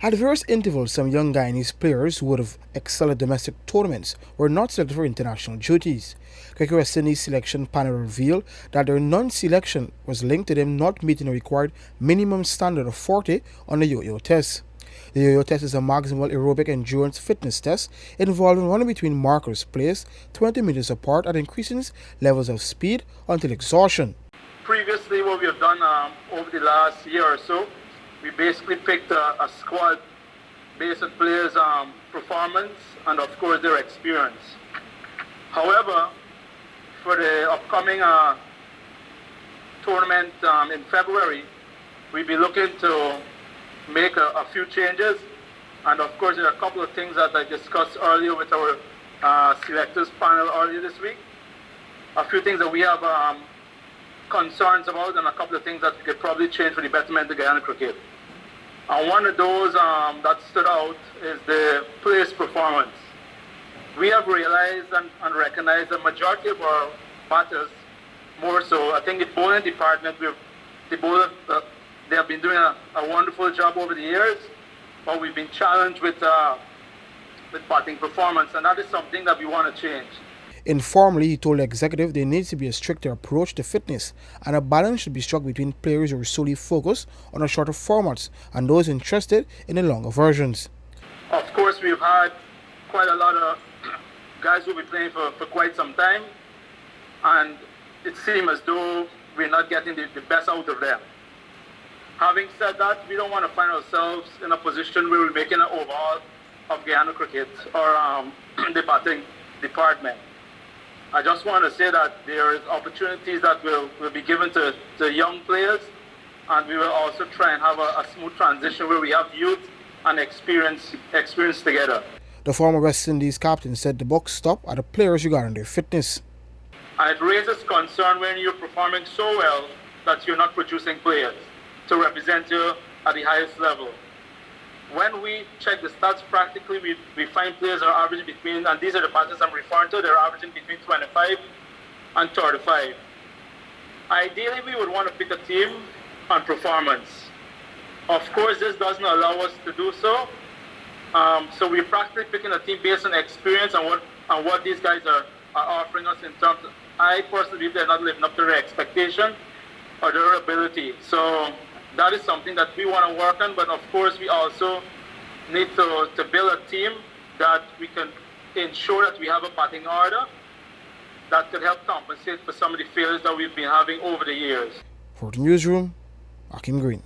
At various intervals, some young Guyanese players who would have excelled at domestic tournaments were not selected for international duties. Cricket West Indies selection panel revealed that their non-selection was linked to them not meeting the required minimum standard of 40 on the yo-yo test. The yo-yo test is a maximal aerobic endurance fitness test involving running between markers placed 20 meters apart at increasing levels of speed until exhaustion. Previously, what we have done over the last year or so, we basically picked a squad based on players' performance and, of course, their experience. However, for the upcoming tournament in February, we'll be looking to make a few changes. And, of course, there are a couple of things that I discussed earlier with our selectors panel earlier this week. A few things that we have concerns about, and a couple of things that we could probably change for the betterment of Guyana cricket. And one of those that stood out is the players' performance. We have realized and recognized the majority of our batters, more so, I think the bowling department, they have been doing a wonderful job over the years, but we've been challenged with batting performance, and that is something that we want to change. Informally, he told the executive there needs to be a stricter approach to fitness and a balance should be struck between players who are solely focused on the shorter formats and those interested in the longer versions. Of course, we've had quite a lot of guys who will be playing for quite some time, and it seems as though we're not getting the best out of them. Having said that, we don't want to find ourselves in a position where we're making an overhaul of Guyana cricket or the batting department. I just want to say that there is opportunities that will be given to young players, and we will also try and have a smooth transition where we have youth and experience together. The former West Indies captain said the buck stopped at the players regarding their fitness. And it raises concern when you're performing so well that you're not producing players to represent you at the highest level. When we check the stats practically, we find players are averaging between, and these are the batters I'm referring to, they're averaging between 25 and 35. Ideally, we would want to pick a team on performance. Of course, this doesn't allow us to do so. So we're practically picking a team based on experience and what these guys are offering us in terms of, I personally believe they're not living up to their expectation or their ability. So that is something that we want to work on, but of course we also need to build a team that we can ensure that we have a batting order that could help compensate for some of the failures that we've been having over the years. For the newsroom, Akim Green.